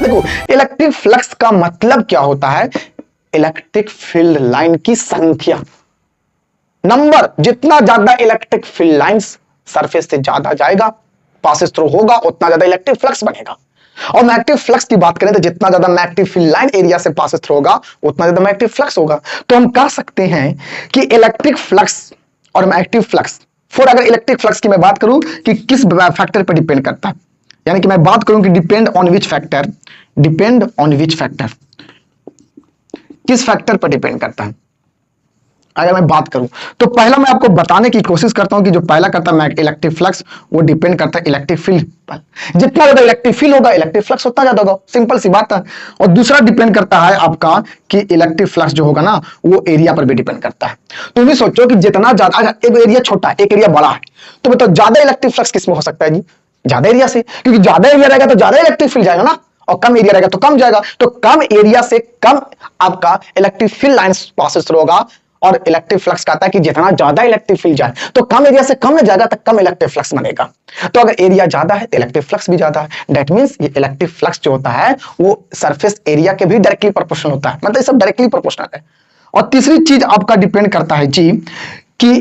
देखो electric flux का मतलब क्या होता है, इलेक्ट्रिक फील्ड लाइन की संख्या, नंबर, जितना ज्यादा इलेक्ट्रिक फील्ड लाइंस सरफेस से ज्यादा जाएगा, पासेस थ्रू होगा, उतना ज्यादा इलेक्ट्रिक फ्लक्स बनेगा। और मैग्नेटिक फ्लक्स की बात करें तो जितना ज्यादा मैग्नेटिक फील्ड लाइन एरिया से पासेस थ्रू होगा, उतना ज्यादा मैग्नेटिक फ्लक्स होगा। तो हम कह सकते हैं कि इलेक्ट्रिक फ्लक्स और मैग्नेटिक फ्लक्स, फॉर अगर इलेक्ट्रिक फ्लक्स की मैं बात करूं कि किस फैक्टर पर डिपेंड करता है, यानी कि मैं बात करूं कि depend on which factor, depend on which factor, किस फैक्टर पर डिपेंड करता है। अगर मैं बात करूं तो पहला मैं आपको बताने की कोशिश करता हूं कि जो पहला करता है इलेक्ट्रिक फ्लक्स, वो डिपेंड करता है इलेक्ट्रिक फील्ड पर। जितना ज्यादा इलेक्ट्रिक फील्ड होगा, इलेक्ट्रिक फ्लक्स उतना ज्यादा होगा, सिंपल सी बात है। और दूसरा डिपेंड करता है आपका कि इलेक्ट्रिक फ्लक्स जो होगा ना, वो एरिया पर भी डिपेंड करता है। तुम भी सोचो कि जितना ज्यादा, एक एरिया छोटा है, एक एरिया बड़ा है, तो बताओ ज्यादा इलेक्ट्रिक फ्लक्स किसमें हो सकता है जी? ज्यादा एरिया से, क्योंकि ज्यादा एरिया रहेगा तो ज्यादा इलेक्ट्रिक फील्ड जाएगा ना, और कम एरिया रहेगा तो कम जाएगा। तो कम एरिया से कम आपका electric field lines passes through होगा। और इलेक्ट्रिक फ्लक्स कहता है कि जितना ज्यादा इलेक्ट्रिक फील्ड जाए तो कम एरिया से कम में जाएगा तो कम इलेक्ट्रिक फ्लक्स बनेगा। तो अगर एरिया ज्यादा है तो इलेक्ट्रिक फ्लक्स भी ज्यादा है। दैट मींस ये इलेक्ट्रिक फ्लक्स जो होता है वो सरफेस एरिया के भी डायरेक्टली प्रोपोर्शनल होता है, मतलब ये सब डायरेक्टली प्रोपोर्शनल है। और तीसरी चीज आपका डिपेंड करता है जी कि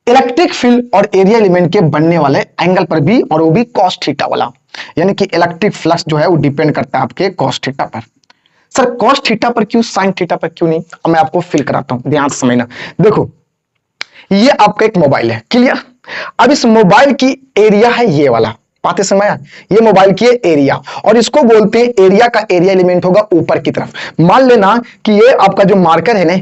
इलेक्ट्रिक फील्ड और एरिया एलिमेंट के बनने वाले एंगल पर भी, और वो भी कॉस थीटा वाला, यानी कि इलेक्ट्रिक फ्लक्स जो है वो डिपेंड करता है आपके कॉस थीटा पर। सर कॉस थीटा पर क्यों, साइन थीटा पर क्यों नहीं? अब मैं आपको फील कराता हूं, ध्यान से समझना। देखो ये आपका एक मोबाइल है, क्लियर। अब इस मोबाइल की एरिया है ये वाला, बातें समझ आया? ये मोबाइल की एरिया, और इसको बोलते हैं एरिया का एरिया एलिमेंट होगा ऊपर की तरफ। मान लेना कि ये आपका जो मार्कर है ना,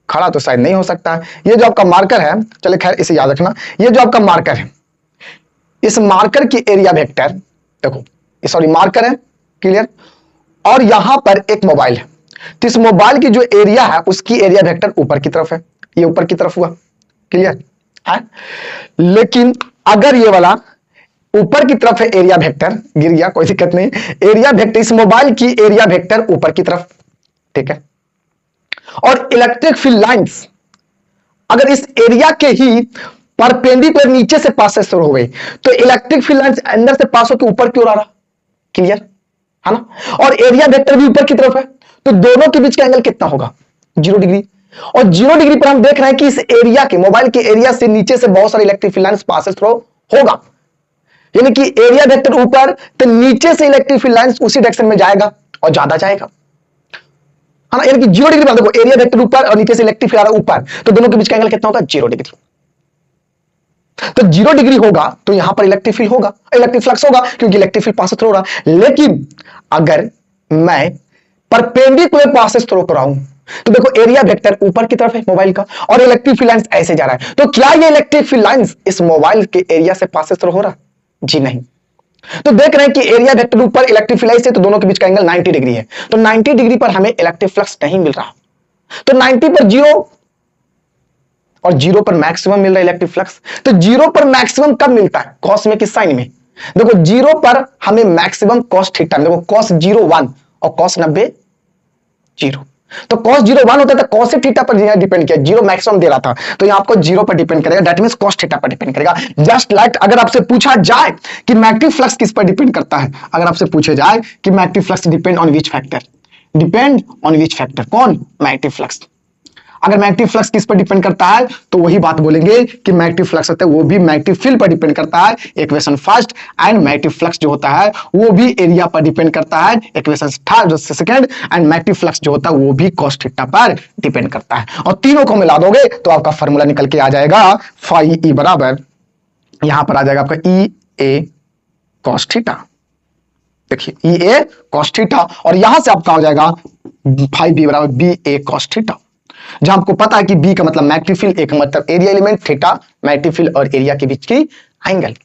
खड़ा तो शायद नहीं हो सकता है, ये जो आपका मार्कर है, चले खैर इसे याद रखना, ये जो आपका मार्कर है, इस मार्कर की एरिया वेक्टर, देखो सॉरी मार्कर है, क्लियर। और यहां पर एक मोबाइल है, तो इस मोबाइल की जो एरिया है उसकी एरिया वेक्टर ऊपर की तरफ है, ये ऊपर की तरफ हुआ, क्लियर है। लेकिन अगर ये वाला ऊपर की तरफ है, एरिया वेक्टर गिर गया कोई दिक्कत नहीं, एरिया वेक्टर इस मोबाइल की एरिया वेक्टर ऊपर की तरफ, ठीक है। और इलेक्ट्रिक फील्ड लाइंस अगर इस एरिया के ही परपेंडिकुलर नीचे से पास शुरू हुए तो इलेक्ट्रिक फील्ड लाइंस अंदर से पास होकर ऊपर की ओर आ रहा, क्लियर है ना। और एरिया वेक्टर भी ऊपर की तरफ है, तो दोनों के बीच का एंगल कितना होगा? 0 डिग्री। और 0 डिग्री पर हम देख रहे हैं कि इस एरिया के, मोबाइल के एरिया से नीचे से बहुत सारे electric field lines passes through होगा, यानी कि एरिया वेक्टर ऊपर तो नीचे से इलेक्ट्रिक फील्ड लाइंस उसी डायरेक्शन में जाएगा और ज्यादा जाएगा, है ना। यानी कि 0 डिग्री पर देखो एरिया वेक्टर ऊपर और नीचे से इलेक्ट्रिक फील्ड ऊपर, तो दोनों के बीच का एंगल कितना होगा? 0 डिग्री। तो 0 डिग्री होगा तो यहां पर इलेक्ट्रिक फील्ड होगा, इलेक्ट्रिक फ्लक्स होगा, क्योंकि इलेक्ट्रिक फील्ड पास थ्रू हो रहा है। लेकिन अगर मैं परपेंडिकुलर पासेस थ्रू कर रहा हूं तो देखो एरिया वेक्टर ऊपर की तरफ है मोबाइल का, और इलेक्ट्रिक फील्ड लाइंस ऐसे जा रहा है, तो क्या ये इलेक्ट्रिक फील्ड लाइंस इस मोबाइल के एरिया से पासेस थ्रू हो रहा? जी नहीं। तो देख रहे हैं कि एरिया वेक्टर ऊपर, इलेक्ट्रिक फील्ड लाइंस है, तो दोनों के बीच का एंगल 90 डिग्री है, तो 90 डिग्री पर हमें इलेक्ट्रिक फ्लक्स नहीं मिल रहा, तो 90 पर 0 और 0 पर मैक्सिमम मिल रहा है इलेक्ट्रिक फ्लक्स। तो 0 पर मैक्सिमम कब मिलता है? कॉस में, किस साइन में? देखो 0 पर हमें मैक्सिमम कॉस थीटा, देखो कॉस 0 1 और कॉस 90 0, तो कॉस 0 1 होता था, कॉस थीटा पर डिपेंड किया, 0 मैक्सिमम दे रहा था, तो यहां आपको 0 पर डिपेंड करेगा, दैट मींस कॉस थीटा पर डिपेंड करेगा। जस्ट लाइक अगर आपसे पूछा जाए कि मैग्नेटिक फ्लक्स किस पर डिपेंड करता है, अगर आपसे पूछे जाए कि magnetic flux depend on which factor, depend on which factor, कौन? Magnetic flux. अगर मैग्नेटिक फ्लक्स किस पर डिपेंड करता है तो वही बात बोलेंगे कि मैग्नेटिक फ्लक्स होता है वो भी मैग्नेटिक फील्ड पर डिपेंड करता है, equation first. And magnetic flux जो होता है वो भी एरिया पर डिपेंड करता है, equation third second. And magnetic flux जो होता है वो भी cos थीटा पर डिपेंड करता है। और तीनों को मिला दोगे तो आपका फॉर्मूला निकल के आ जाएगा फाई ई बराबर, यहां पर आ जाएगा आपका ई ए cos थीटा, देखिए ई ए cos थीटा, और यहां से आपका हो जाएगा फाई बी बराबर बी ए cos थीटा, जहां आपको पता है कि बी का मतलब मैग्नेटिक फील्ड, ए का मतलब area element, theta magnetic field और एरिया के बीच की एंगल।